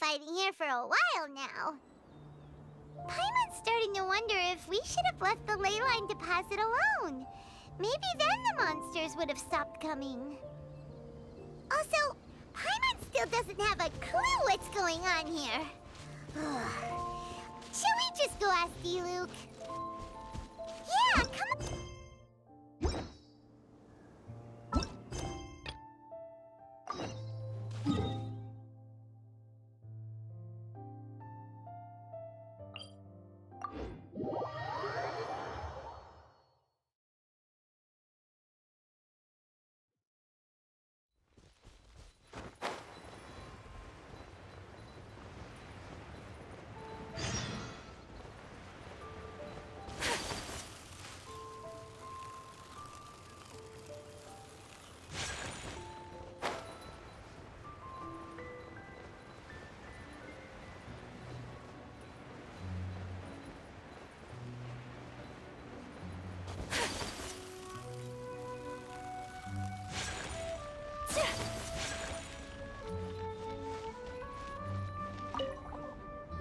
hiding here for a while now. Paimon's starting to wonder if we should have left the ley line deposit alone. Maybe then the monsters would have stopped coming. Also, Paimon still doesn't have a clue what's going on here. Shall we just go ask D-Luke? Yeah, come on.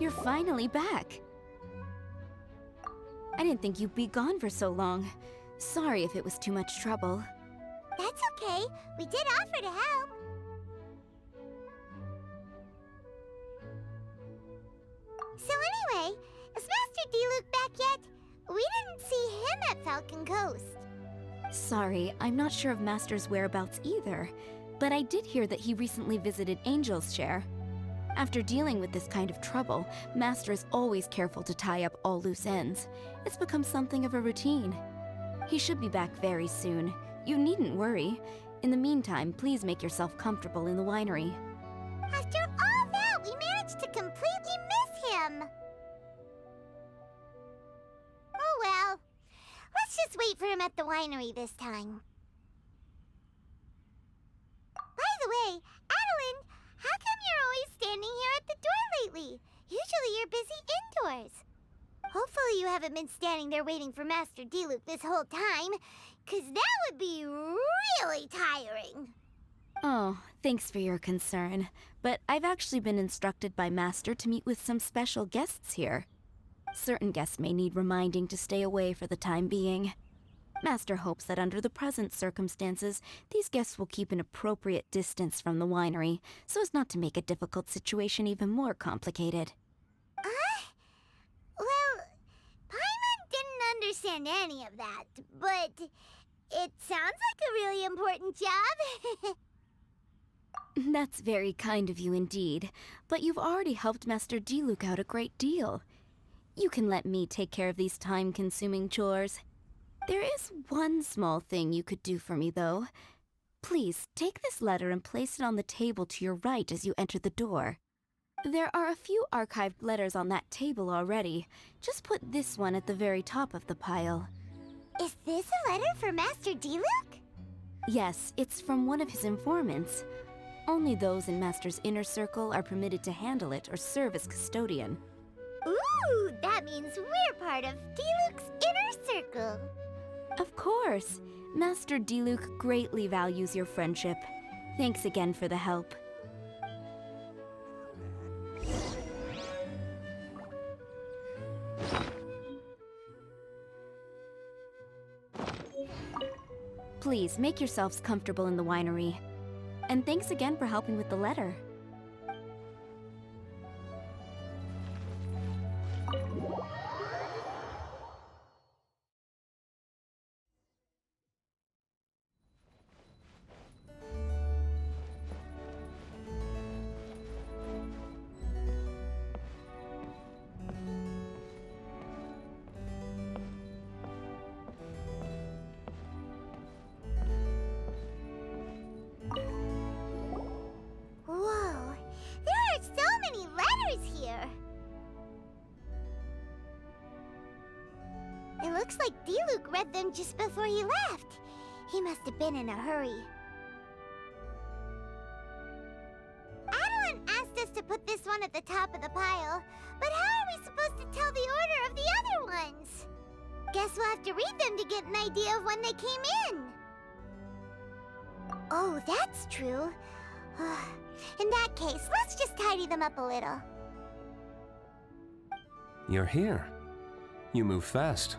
You're finally back. I didn't think you'd be gone for so long. Sorry if it was too much trouble. That's okay. We did offer to help. So anyway, is Master D-Luke back yet? We didn't see him at Falcon Coast. Sorry, I'm not sure of Master's whereabouts either, but I did hear that he recently visited Angel's Share. After dealing with this kind of trouble, Master is always careful to tie up all loose ends. It's become something of a routine. He should be back very soon. You needn't worry. In the meantime, please make yourself comfortable in the winery. After all that, we managed to completely miss him. Oh well. Let's just wait for him at the winery this time. By the way, Adeline, how come you're always standing here at the door lately? Usually you're busy indoors. Hopefully you haven't been standing there waiting for Master D-Luke this whole time, 'cause that would be really tiring. Oh, thanks for your concern. But I've actually been instructed by Master to meet with some special guests here. Certain guests may need reminding to stay away for the time being. Master hopes that under the present circumstances, these guests will keep an appropriate distance from the winery, so as not to make a difficult situation even more complicated. Well, Paimon didn't understand any of that, but it sounds like a really important job. That's very kind of you indeed, but you've already helped Master D-Luke out a great deal. You can let me take care of these time-consuming chores. There is one small thing you could do for me, though. Please, take this letter and place it on the table to your right as you enter the door. There are a few archived letters on that table already. Just put this one at the very top of the pile. Is this a letter for Master D-Luke? Yes, it's from one of his informants. Only those in Master's inner circle are permitted to handle it or serve as custodian. Ooh, that means we're part of D-Luke's inner circle. Of course. Master D-Luke greatly values your friendship. Thanks again for the help. Please, make yourselves comfortable in the winery. And thanks again for helping with the letter. Whoa, there are so many letters here. It looks like D-Luke read them just before he left. He must have been in a hurry. Adeline asked us to put this one at the top of the pile, but how are we supposed to tell the order of the other ones? Guess we'll have to read them to get an idea of when they came in. Oh, that's true. In that case, let's just tidy them up a little. You're here. You move fast.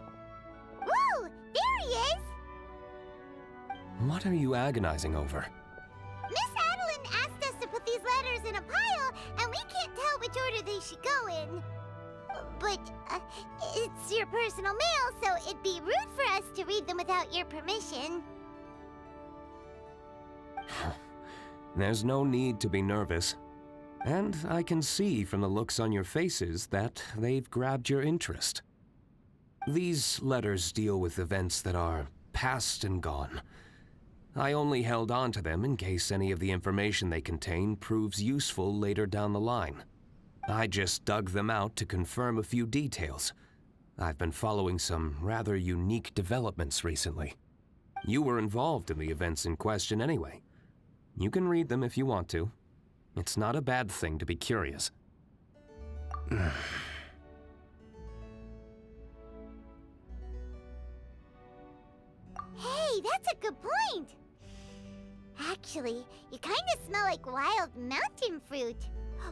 Woo! There he is! What are you agonizing over? Miss Adeline asked us to put these letters in a pile, and we can't tell which order they should go in. But, it's your personal mail, so it'd be rude for us to read them without your permission. There's no need to be nervous. And I can see from the looks on your faces that they've grabbed your interest. These letters deal with events that are past and gone. I only held on to them in case any of the information they contain proves useful later down the line. I just dug them out to confirm a few details. I've been following some rather unique developments recently. You were involved in the events in question anyway. You can read them if you want to. It's not a bad thing to be curious. Hey, that's a good point! Actually, you kinda smell like wild mountain fruit.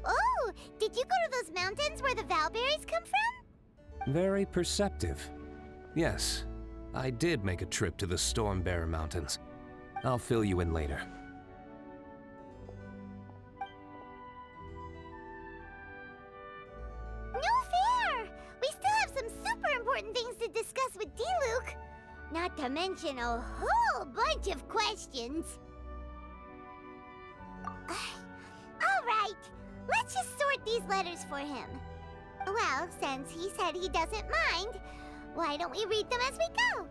Oh, did you go to those mountains where the valberries come from? Very perceptive. Yes, I did make a trip to the Stormbearer Mountains. I'll fill you in later. No fair! We still have some super important things to discuss with Diluc. Not to mention a whole bunch of questions. Alright, let's just sort these letters for him. Well, since he said he doesn't mind, why don't we read them as we go?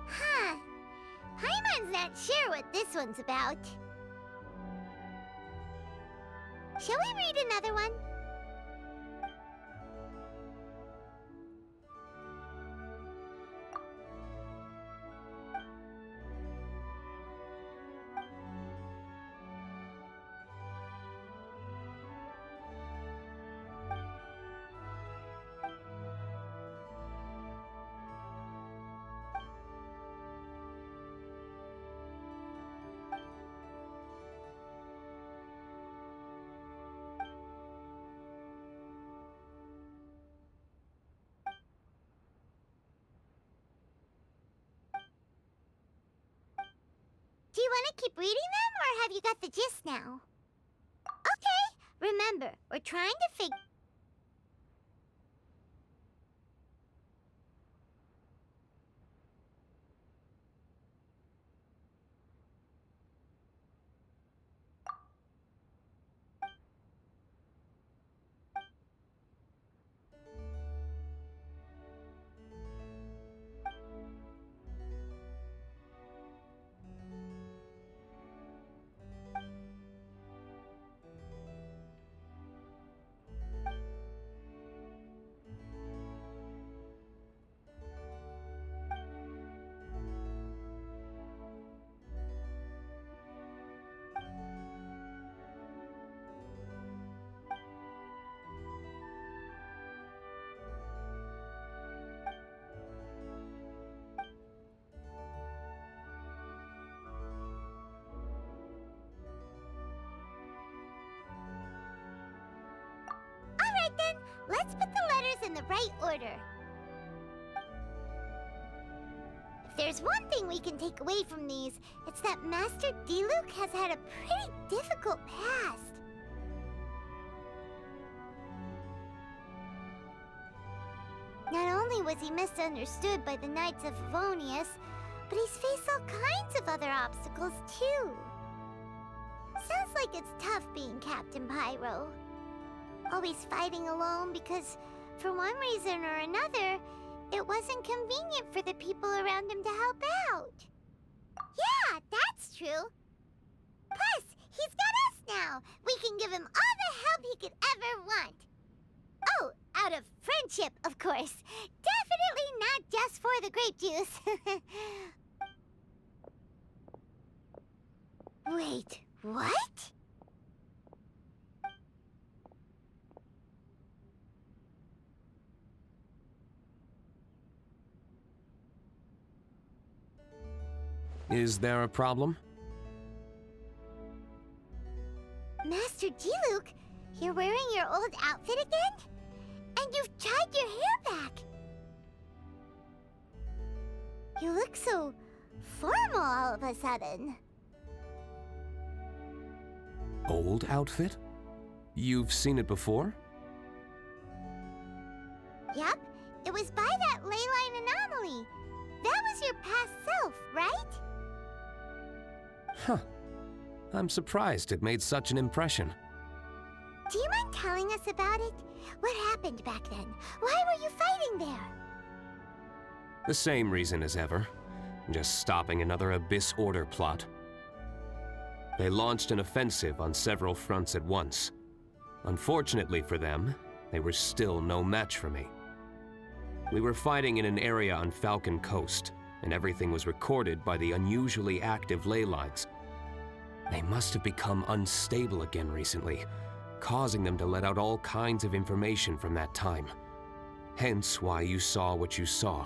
Huh. Paimon's not sure what this one's about. Shall we read another one? Do you want to keep reading them, or have you got the gist now? Okay, remember, we're trying to figure... Let's put the letters in the right order. If there's one thing we can take away from these, it's that Master Diluc has had a pretty difficult past. Not only was he misunderstood by the Knights of Favonius, but he's faced all kinds of other obstacles too. Sounds like it's tough being Captain Pyro. Always fighting alone because, for one reason or another, it wasn't convenient for the people around him to help out. Yeah, that's true. Plus, he's got us now. We can give him all the help he could ever want. Oh, out of friendship, of course. Definitely not just for the grape juice. Wait, what? Is there a problem? Master Diluc, you're wearing your old outfit again? And you've tied your hair back. You look so formal all of a sudden. Old outfit? You've seen it before? Yup, it was by that leyline anomaly. That was your past self, right? Huh. I'm surprised it made such an impression. Do you mind telling us about it? What happened back then? Why were you fighting there? The same reason as ever. Just stopping another Abyss Order plot. They launched an offensive on several fronts at once. Unfortunately for them, they were still no match for me. We were fighting in an area on Falcon Coast, and everything was recorded by the unusually active ley lines. They must have become unstable again recently, causing them to let out all kinds of information from that time. Hence why you saw what you saw.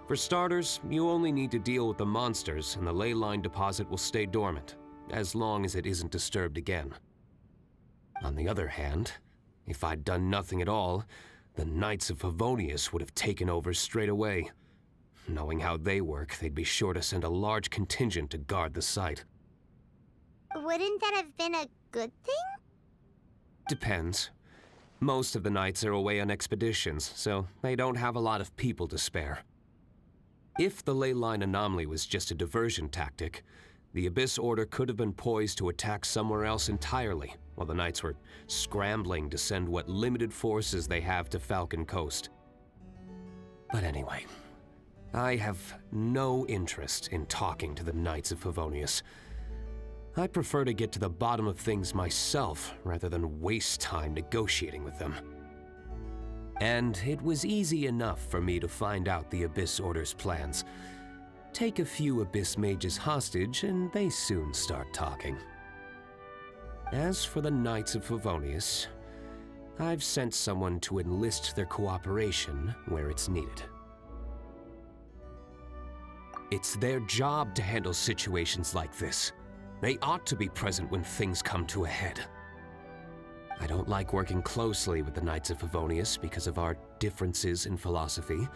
For starters, you only need to deal with the monsters and the ley line deposit will stay dormant, as long as it isn't disturbed again. On the other hand, if I'd done nothing at all, the Knights of Favonius would have taken over straight away. Knowing how they work, they'd be sure to send a large contingent to guard the site. Wouldn't that have been a good thing? Depends. Most of the Knights are away on expeditions, so they don't have a lot of people to spare. If the ley line anomaly was just a diversion tactic, the Abyss Order could have been poised to attack somewhere else entirely, while the Knights were scrambling to send what limited forces they have to Falcon Coast. But anyway, I have no interest in talking to the Knights of Favonius. I prefer to get to the bottom of things myself rather than waste time negotiating with them. And it was easy enough for me to find out the Abyss Order's plans. Take a few Abyss mages hostage and they soon start talking. As for the Knights of Favonius, I've sent someone to enlist their cooperation where it's needed. It's their job to handle situations like this. They ought to be present when things come to a head. I don't like working closely with the Knights of Favonius because of our differences in philosophy,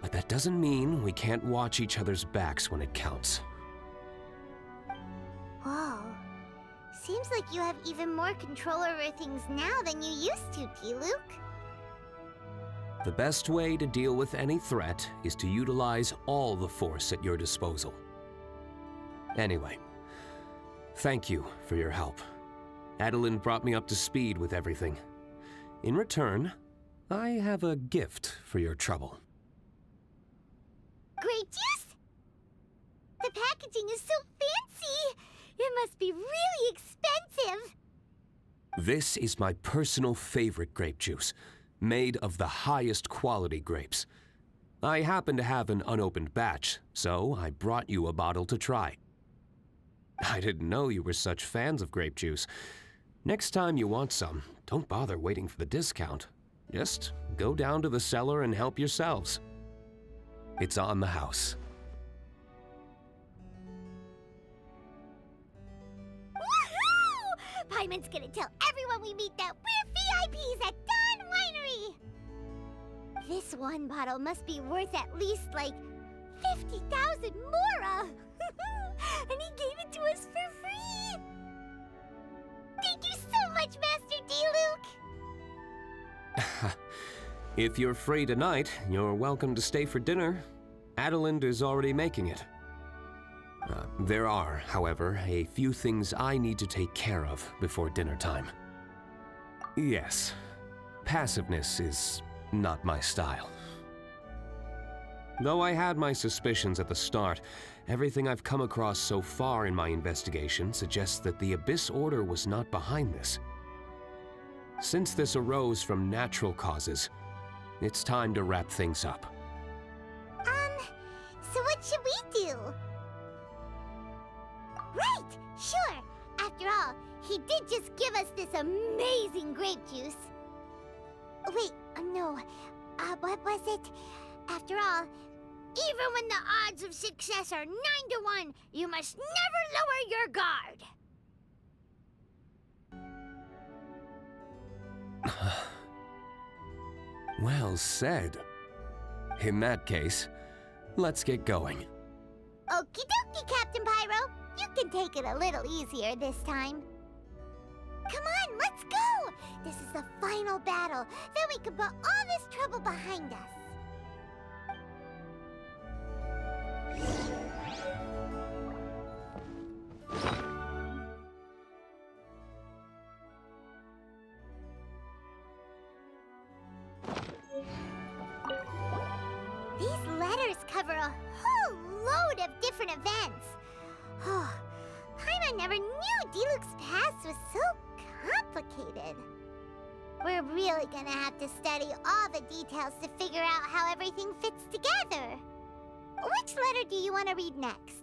but that doesn't mean we can't watch each other's backs when it counts. Whoa. Seems like you have even more control over things now than you used to, Diluc. The best way to deal with any threat is to utilize all the force at your disposal. Anyway, thank you for your help. Adeline brought me up to speed with everything. In return, I have a gift for your trouble. Grape juice? The packaging is so fancy! It must be really expensive! This is my personal favorite grape juice, made of the highest quality grapes. I happen to have an unopened batch, so I brought you a bottle to try. I didn't know you were such fans of grape juice. Next time you want some, don't bother waiting for the discount. Just go down to the cellar and help yourselves. It's on the house. Woohoo! Paimon's gonna tell everyone we meet that we're VIPs at Dawn Winery! This one bottle must be worth at least, like, 50,000 mora! And he gave it to us for free! Thank you so much, Master D-Luke! If you're free tonight, you're welcome to stay for dinner. Adeline is already making it. There are, however, a few things I need to take care of before dinner time. Yes, passiveness is not my style. Though I had my suspicions at the start, everything I've come across so far in my investigation suggests that the Abyss Order was not behind this. Since this arose from natural causes, it's time to wrap things up. So what should we do? Right! Sure! After all, he did just give us this amazing grape juice. Wait, no. What was it? After all, even when the odds of success are 9 to 1, you must never lower your guard. Well said. In that case, let's get going. Okie dokie, Captain Pyro. You can take it a little easier this time. Come on, let's go! This is the final battle. Then we can put all this trouble behind us. These letters cover a whole load of different events. Oh, Paimon never knew Diluc's past was so complicated. We're really gonna have to study all the details to figure out how everything fits together. Which letter do you want to read next?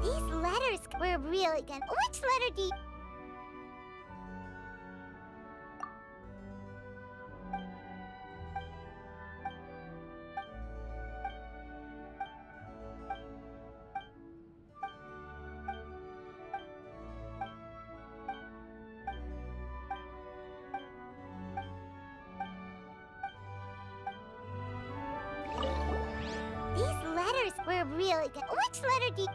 These letters were really good. Which letter do you... These letters were really good. Which letter do you...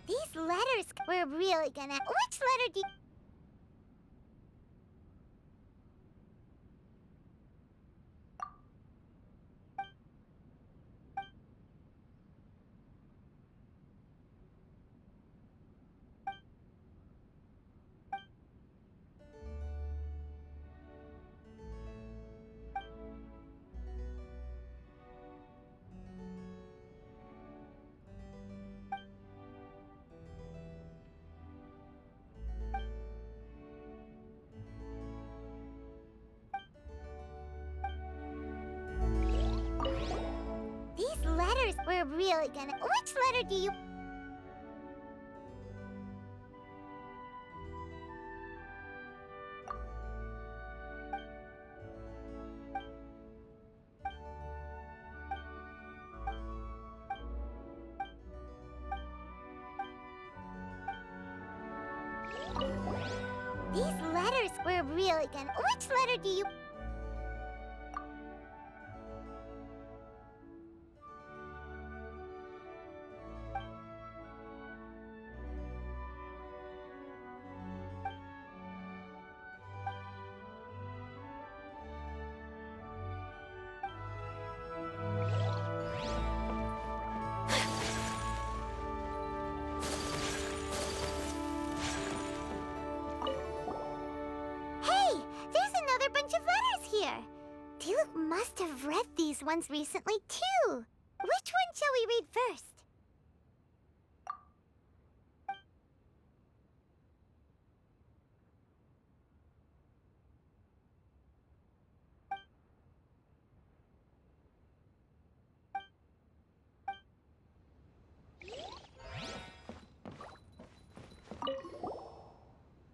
These letters were really gonna... Which letter do you... These letters were really gonna... Which letter do you... These letters were really good. Which letter do you... Hey, there's another bunch of letters here. Diluc must have read these ones recently, too. Which one shall we read first?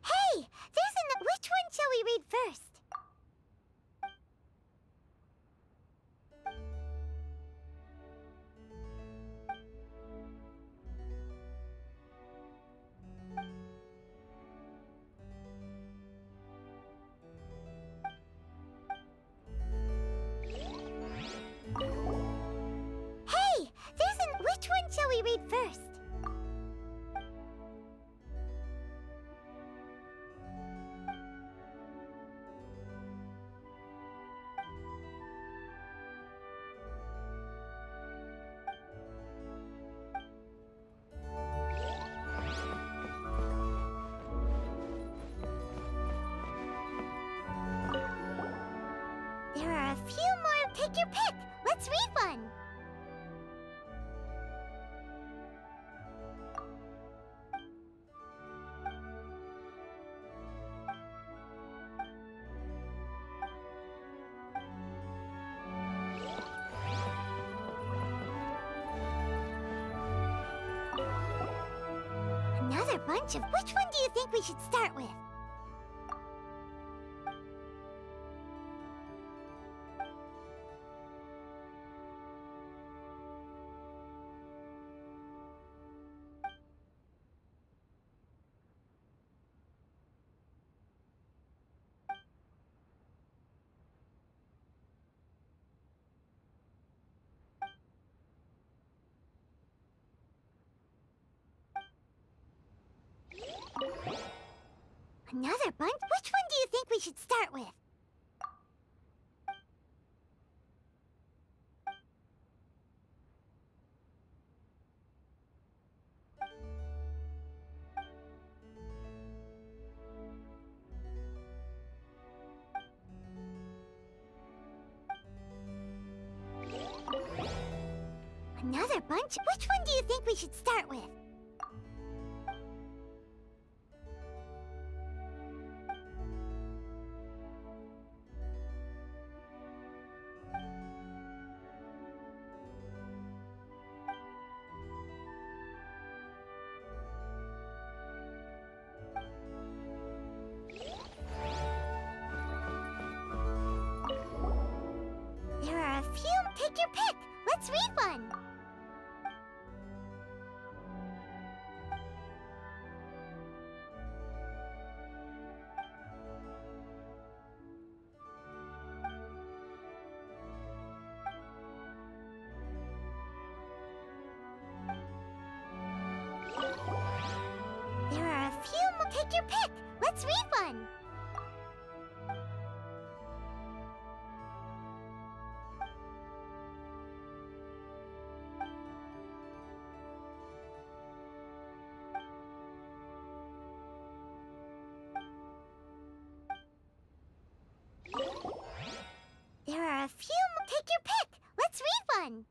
Hey, there's an... Which one shall we read first? Hey, there's an... Which one shall we read first? There are a few more. Take your pick. Let's read one. Another bunch of... Which one do you think we should start with? Another bunch? Which one do you think we should start with? Another bunch? Which one do you think we should start with? There are a few. Take your pick. Let's read one. There are a few more. Take your pick. Let's read one. There are a few more. Take your pick. Let's read one.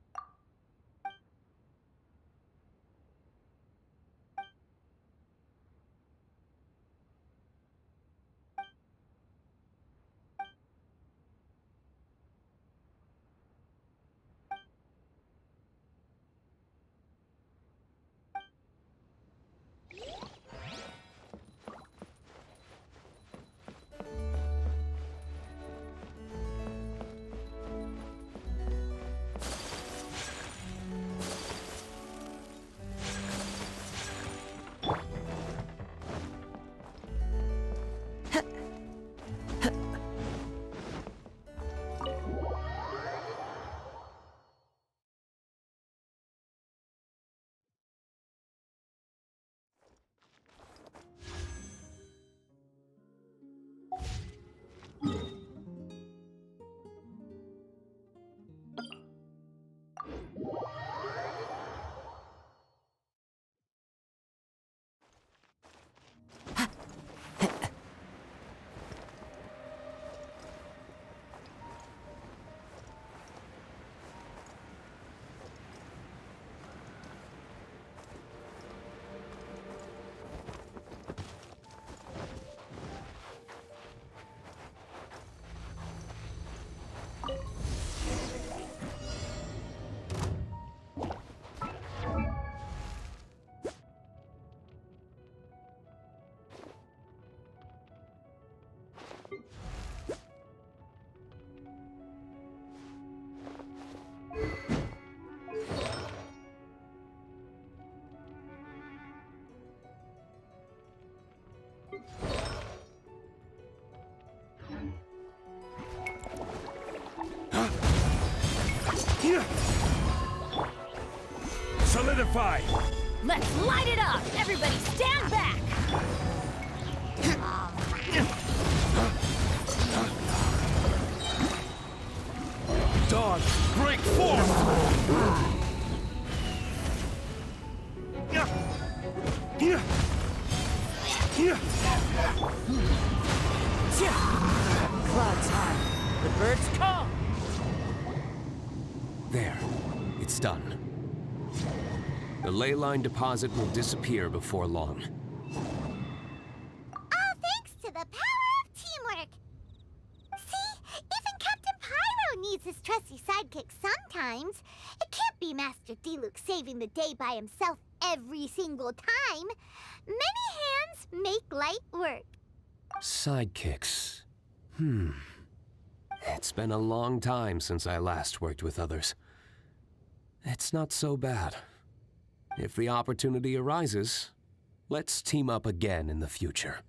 Solidify! Let's light it up! Everybody stand back! Dawn, break forth! Clouds high. The birds come. There. It's done. The ley line deposit will disappear before long. All thanks to the power of teamwork. See, even Captain Pyro needs his trusty sidekick sometimes. It can't be Master Diluc saving the day by himself every single time. Many hands make light work. Sidekicks. It's been a long time since I last worked with others. It's not so bad. If the opportunity arises, let's team up again in the future.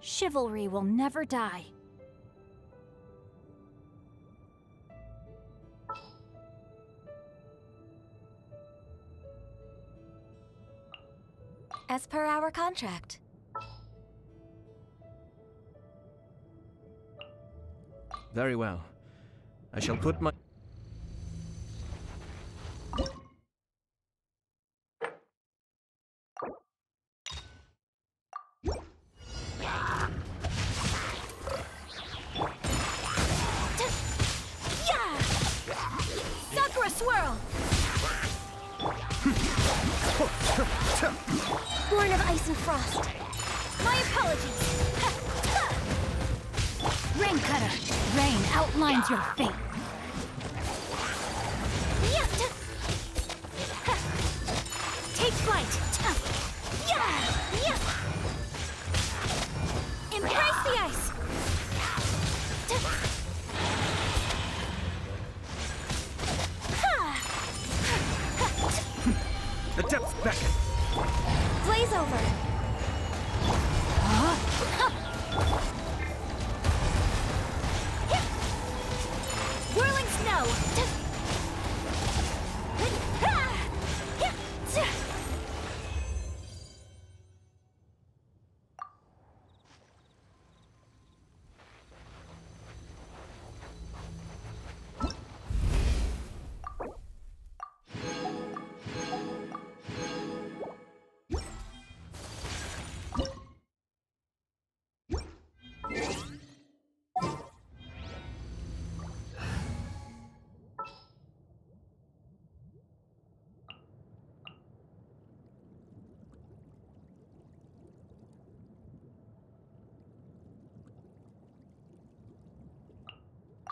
Chivalry will never die. As per our contract. Very well. I shall put my... Swirl! Born of ice and frost. My apologies. Rain Cutter. Rain outlines your fate. Take flight. Embrace the ice. The depths beckon. Blaze over. Whirling snow.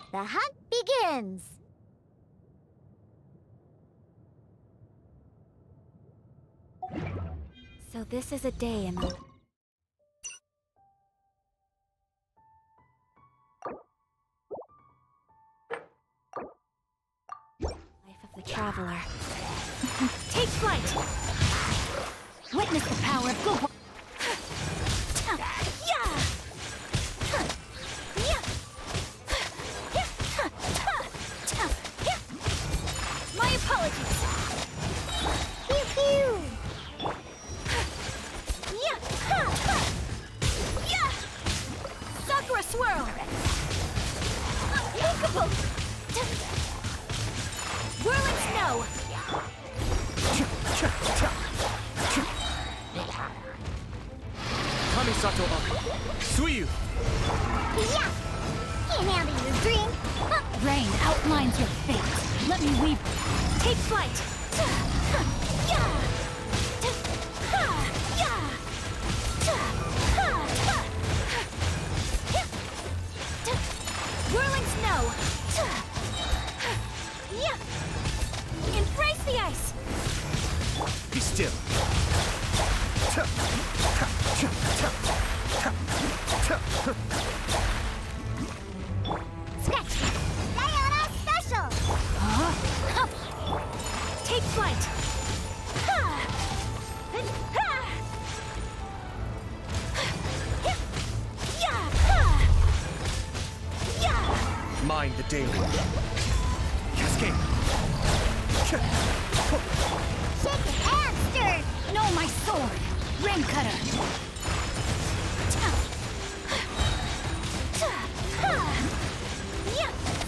The hunt begins! So this is a day in the... life of the traveler. Take flight! Witness the power of good... My apologies! Pew-pew! Sakura Swirl! Unthinkable! Whirling Snow! Kamisato Ari. Suiyu! Yeah! Can't handle your drink. Rain outlines your fate. Let me weave. Take flight. Whirling snow. Embrace the ice. Be still. Sketch! Sayonara special! Take flight. Mind the daily. Cascade. Shake it and stir! No, my sword. Rain cutter.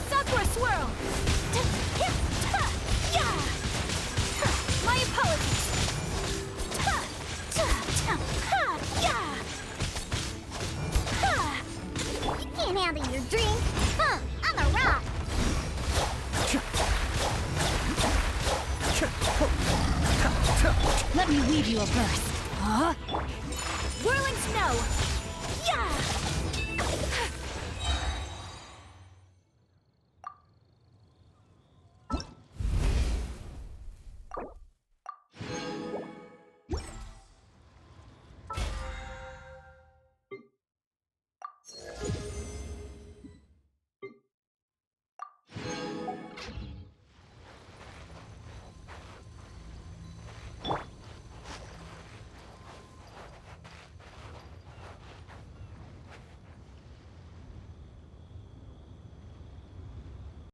Sakura swirl. My apologies. You can't handle your drink. I'm a rock. Let me weave you a verse. Whirling snow.